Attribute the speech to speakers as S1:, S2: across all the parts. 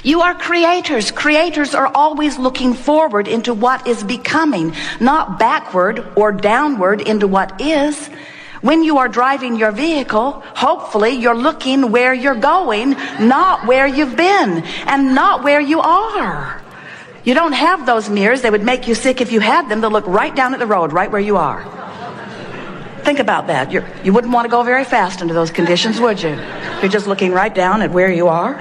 S1: You are creators. Creators are always looking forward into what is becoming, not backward or downward into what is. When you are driving your vehicle, hopefully you're looking where you're going, not where you've been, and not where you are. You don't have those mirrors. They would make you sick if you had them. They'll look right down at the road, right where you are. Think about that. You wouldn't want to go very fast into those conditions, would you? You're just looking right down at where you are.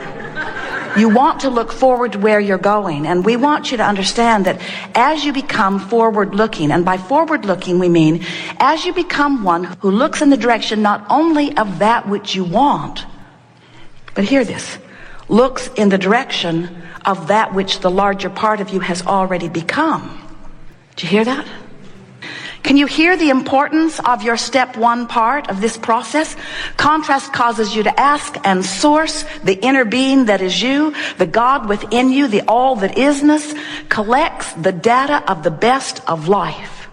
S1: You want to look forward to where you're going. And we want you to understand that as you become forward-looking, and by forward-looking we mean as you become one who looks in the direction not only of that which you want, but hear this, looks in the direction of that which the larger part of you has already become. Did you hear that? Can you hear the importance of your step one part of this process? Contrast causes you to ask and source the inner being that is you, the God within you, the all that isness, collects the data of the best of life.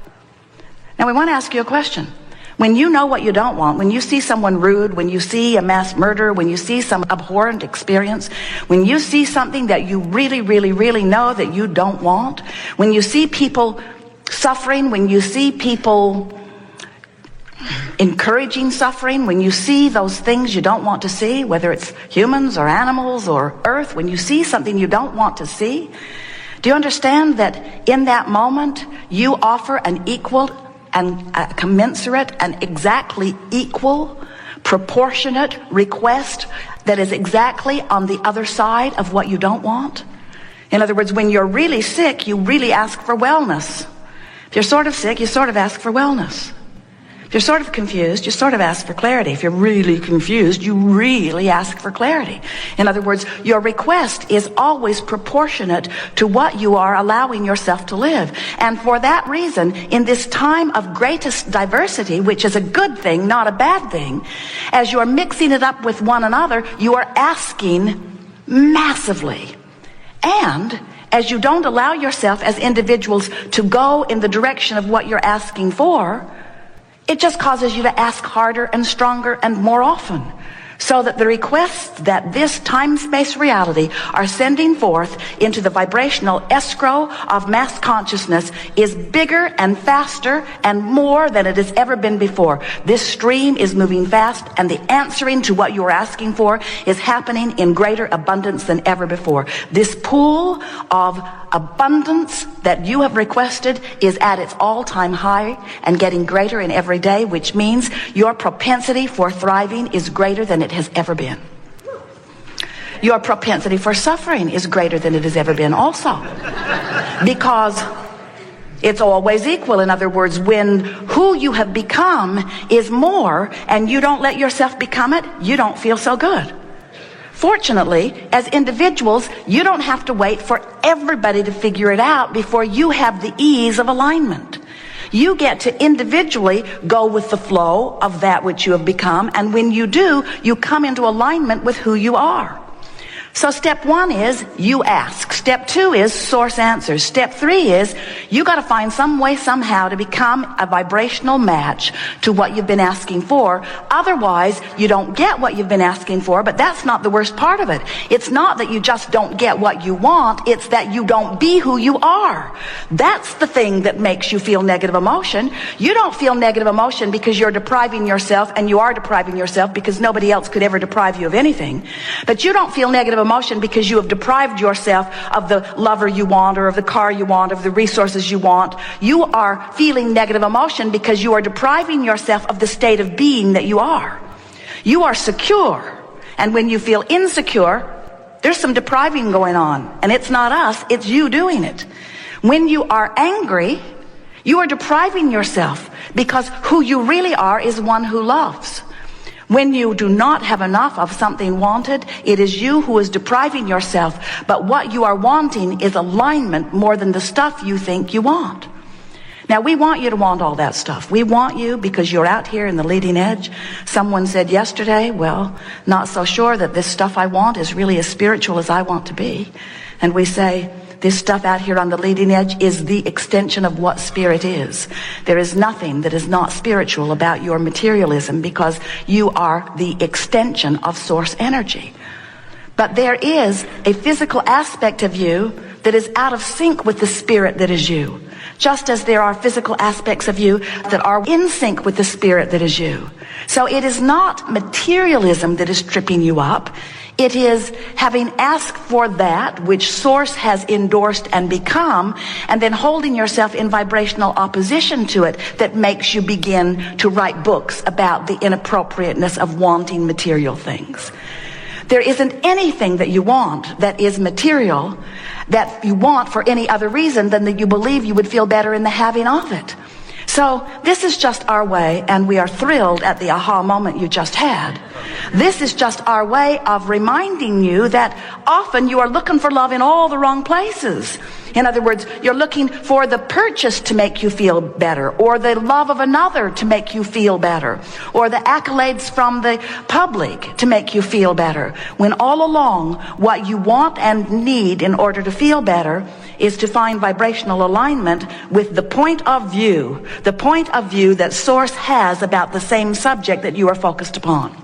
S1: Now we want to ask you a question. When you know what you don't want, when you see someone rude, when you see a mass murder, when you see some abhorrent experience, when you see something that you really, really, really know that you don't want, when you see people suffering, when you see people encouraging suffering, when you see those things you don't want to see, whether it's humans or animals or earth, when you see something you don't want to see, do you understand that in that moment you offer an equal and a commensurate and exactly equal, proportionate request that is exactly on the other side of what you don't want? In other words, when you're really sick, you really ask for wellness. If you're sort of sick, you sort of ask for wellness. If you're sort of confused, you sort of ask for clarity. If you're really confused, you really ask for clarity. In other words, your request is always proportionate to what you are allowing yourself to live. And for that reason, in this time of greatest diversity, which is a good thing, not a bad thing, as you are mixing it up with one another, you are asking massively. And as you don't allow yourself as individuals to go in the direction of what you're asking for, it just causes you to ask harder and stronger and more often. So that the requests that this time-space reality are sending forth into the vibrational escrow of mass consciousness is bigger and faster and more than it has ever been before. This stream is moving fast, and the answering to what you are asking for is happening in greater abundance than ever before. This pool of abundance that you have requested is at its all-time high and getting greater in every day, which means your propensity for thriving is greater than it has ever been. Your propensity for suffering is greater than it has ever been also, because it's always equal. In other words, when who you have become is more and you don't let yourself become it, you don't feel so good. Fortunately, as individuals, you don't have to wait for everybody to figure it out before you have the ease of alignment. You get to individually go with the flow of that which you have become, and when you do, you come into alignment with who you are. So step one is you ask. Step two is source answers. Step three is you got to find some way somehow to become a vibrational match to what you've been asking for. Otherwise, you don't get what you've been asking for, but that's not the worst part of it. It's not that you just don't get what you want. It's that you don't be who you are. That's the thing that makes you feel negative emotion. You don't feel negative emotion because you're depriving yourself, and you are depriving yourself because nobody else could ever deprive you of anything. But you don't feel negative emotion because you have deprived yourself of the lover you want, or of the car you want, of the resources you want. You are feeling negative emotion because you are depriving yourself of the state of being that you are. You are secure, and when you feel insecure, there's some depriving going on, and it's not us, it's you doing it. When you are angry, you are depriving yourself because who you really are is one who loves. When you do not have enough of something wanted, it is you who is depriving yourself. But what you are wanting is alignment more than the stuff you think you want. Now, we want you to want all that stuff. We want you because you're out here in the leading edge. Someone said yesterday, well, not so sure that this stuff I want is really as spiritual as I want to be. And we say, this stuff out here on the leading edge is the extension of what spirit is. There is nothing that is not spiritual about your materialism, because you are the extension of source energy. But there is a physical aspect of you that is out of sync with the spirit that is you. Just as there are physical aspects of you that are in sync with the spirit that is you. So it is not materialism that is tripping you up. It is having asked for that which Source has endorsed and become, and then holding yourself in vibrational opposition to it that makes you begin to write books about the inappropriateness of wanting material things. There isn't anything that you want that is material that you want for any other reason than that you believe you would feel better in the having of it. So this is just our way, and we are thrilled at the aha moment you just had. This is just our way of reminding you that often you are looking for love in all the wrong places. In other words, you're looking for the purchase to make you feel better, or the love of another to make you feel better, or the accolades from the public to make you feel better, when all along what you want and need in order to feel better is to find vibrational alignment with the point of view that Source has about the same subject that you are focused upon.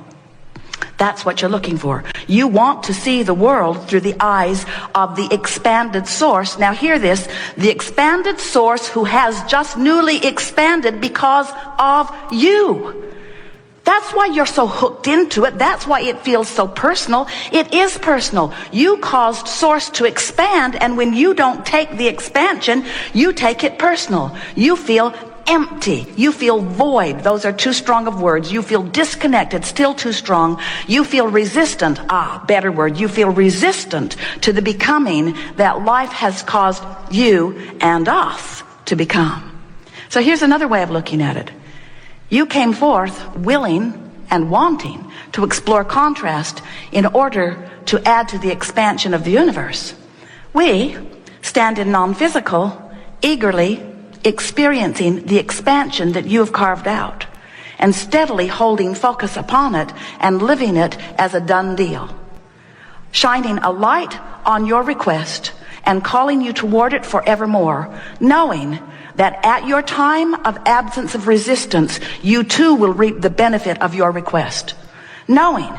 S1: That's what you're looking for. You want to see the world through the eyes of the expanded Source. Now hear this. The expanded Source who has just newly expanded because of you. That's why you're so hooked into it. That's why it feels so personal. It is personal. You caused Source to expand, and when you don't take the expansion, you take it personal. You feel empty. You feel void. Those are too strong of words. You feel disconnected. Still too strong. You feel resistant. Better word. You feel resistant to the becoming that life has caused you and us to become. So here's another way of looking at it. You came forth willing and wanting to explore contrast in order to add to the expansion of the universe. We stand in non-physical, eagerly experiencing the expansion that you have carved out, and steadily holding focus upon it and living it as a done deal, shining a light on your request and calling you toward it forevermore, knowing that at your time of absence of resistance, you too will reap the benefit of your request, knowing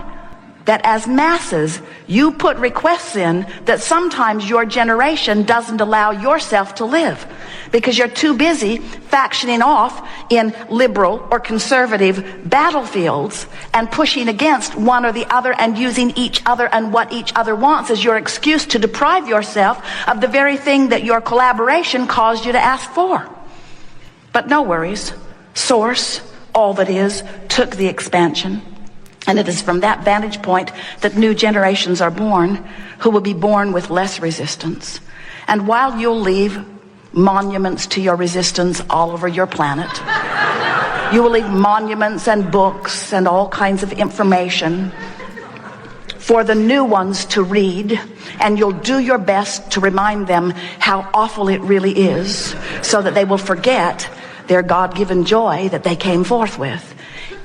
S1: that as masses, you put requests in that sometimes your generation doesn't allow yourself to live because you're too busy factioning off in liberal or conservative battlefields and pushing against one or the other and using each other and what each other wants as your excuse to deprive yourself of the very thing that your collaboration caused you to ask for. But no worries. Source, all that is, took the expansion. And it is from that vantage point that new generations are born who will be born with less resistance. And while you'll leave monuments to your resistance all over your planet, you will leave monuments and books and all kinds of information for the new ones to read, and you'll do your best to remind them how awful it really is so that they will forget their God-given joy that they came forth with.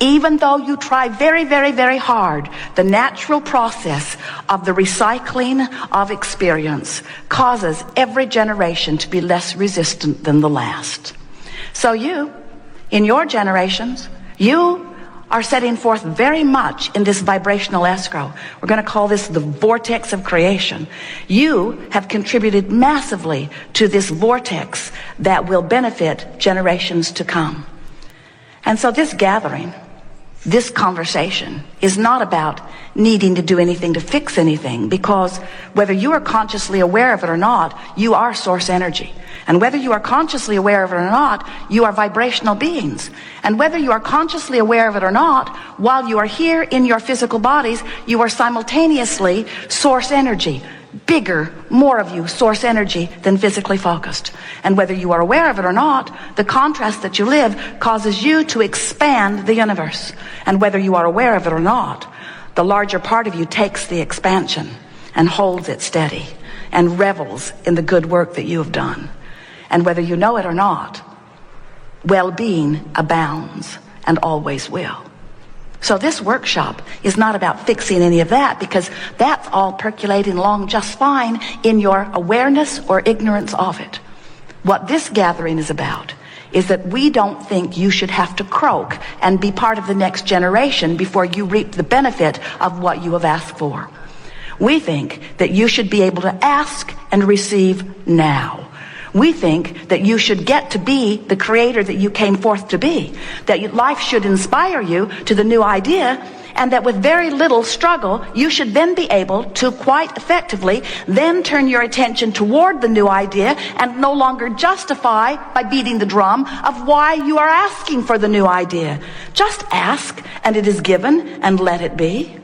S1: Even though you try very, very, very hard, the natural process of the recycling of experience causes every generation to be less resistant than the last. So you, in your generations, you are setting forth very much in this vibrational escrow. We're going to call this the vortex of creation. You have contributed massively to this vortex that will benefit generations to come. And so this gathering, this conversation is not about needing to do anything to fix anything, because whether you are consciously aware of it or not, you are source energy. And whether you are consciously aware of it or not, you are vibrational beings. And whether you are consciously aware of it or not, while you are here in your physical bodies, you are simultaneously source energy. Bigger, more of you, source energy than physically focused. And whether you are aware of it or not, the contrast that you live causes you to expand the universe. And whether you are aware of it or not, the larger part of you takes the expansion and holds it steady and revels in the good work that you have done. And whether you know it or not, well-being abounds and always will. So this workshop is not about fixing any of that, because that's all percolating along just fine in your awareness or ignorance of it. What this gathering is about is that we don't think you should have to croak and be part of the next generation before you reap the benefit of what you have asked for. We think that you should be able to ask and receive now. We think that you should get to be the creator that you came forth to be, that life should inspire you to the new idea, and that with very little struggle, you should then be able to quite effectively then turn your attention toward the new idea and no longer justify by beating the drum of why you are asking for the new idea. Just ask, and it is given, and let it be.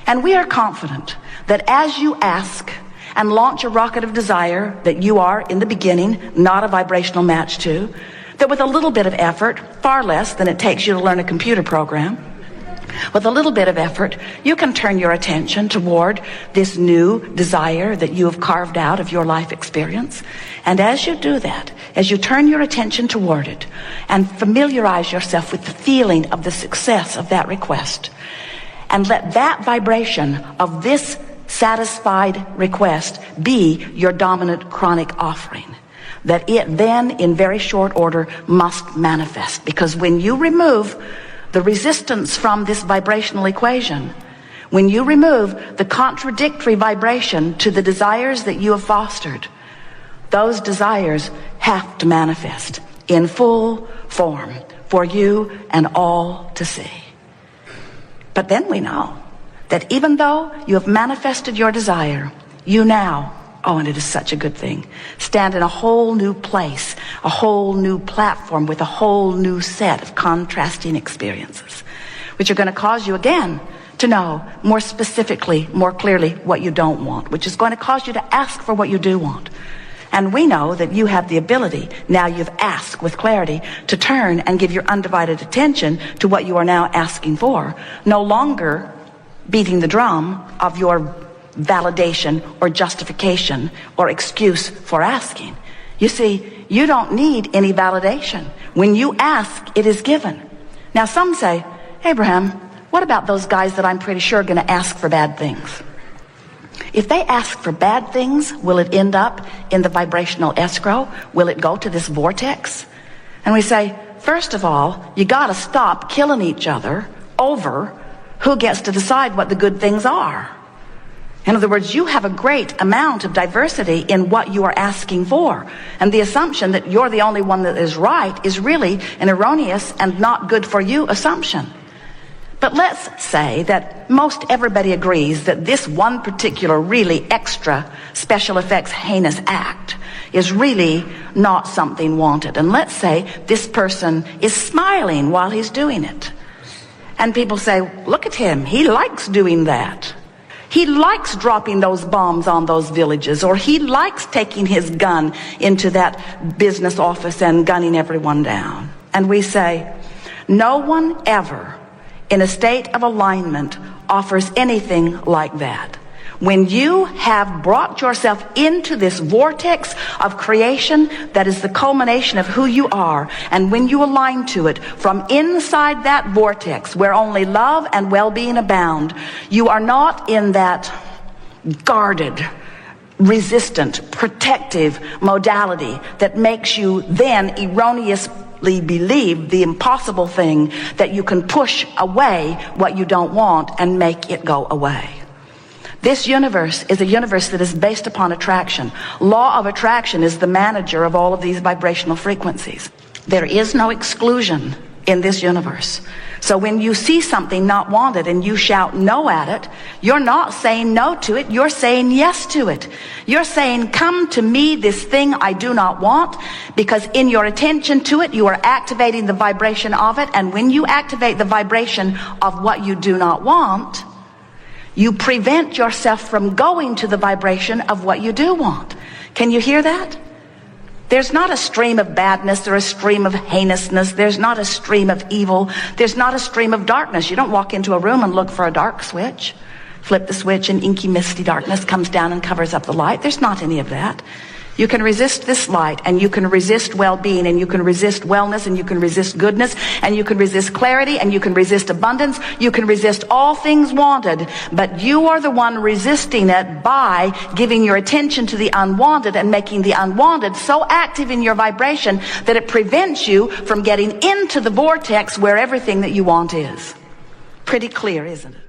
S1: And we are confident that as you ask and launch a rocket of desire that you are in the beginning not a vibrational match to, that with a little bit of effort, far less than it takes you to learn a computer program, with a little bit of effort, you can turn your attention toward this new desire that you have carved out of your life experience. And as you do that, as you turn your attention toward it and familiarize yourself with the feeling of the success of that request, and let that vibration of this satisfied request be your dominant chronic offering, that it then in very short order must manifest. Because when you remove the resistance from this vibrational equation, when you remove the contradictory vibration to the desires that you have fostered, those desires have to manifest in full form for you and all to see. But then we know that even though you have manifested your desire, you now, oh, and it is such a good thing, stand in a whole new place, a whole new platform with a whole new set of contrasting experiences, which are going to cause you again to know more specifically, more clearly what you don't want, which is going to cause you to ask for what you do want. And we know that you have the ability, now you've asked with clarity, to turn and give your undivided attention to what you are now asking for, no longer beating the drum of your validation or justification or excuse for asking. You see, you don't need any validation. When you ask, it is given. Now some say, Abraham, what about those guys that I'm pretty sure are going to ask for bad things? If they ask for bad things, will it end up in the vibrational escrow? Will it go to this vortex? And we say, first of all, you got to stop killing each other over who gets to decide what the good things are. In other words, you have a great amount of diversity in what you are asking for. And the assumption that you're the only one that is right is really an erroneous and not good for you assumption. But let's say that most everybody agrees that this one particular really extra special effects heinous act is really not something wanted. And let's say this person is smiling while he's doing it. And people say, look at him, he likes doing that. He likes dropping those bombs on those villages, or he likes taking his gun into that business office and gunning everyone down. And we say, no one ever in a state of alignment offers anything like that. When you have brought yourself into this vortex of creation that is the culmination of who you are, and when you align to it from inside that vortex where only love and well-being abound, you are not in that guarded, resistant, protective modality that makes you then erroneously believe the impossible thing that you can push away what you don't want and make it go away. This universe is a universe that is based upon attraction. Law of attraction is the manager of all of these vibrational frequencies. There is no exclusion in this universe. So when you see something not wanted and you shout no at it, you're not saying no to it, you're saying yes to it. You're saying, come to me, this thing I do not want, because in your attention to it, you are activating the vibration of it. And when you activate the vibration of what you do not want, you prevent yourself from going to the vibration of what you do want. Can you hear that? There's not a stream of badness or a stream of heinousness. There's not a stream of evil. There's not a stream of darkness. You don't walk into a room and look for a dark switch. Flip the switch and inky, misty darkness comes down and covers up the light. There's not any of that. You can resist this light, and you can resist well-being, and you can resist wellness, and you can resist goodness, and you can resist clarity, and you can resist abundance. You can resist all things wanted, but you are the one resisting it by giving your attention to the unwanted and making the unwanted so active in your vibration that it prevents you from getting into the vortex where everything that you want is. Pretty clear, isn't it?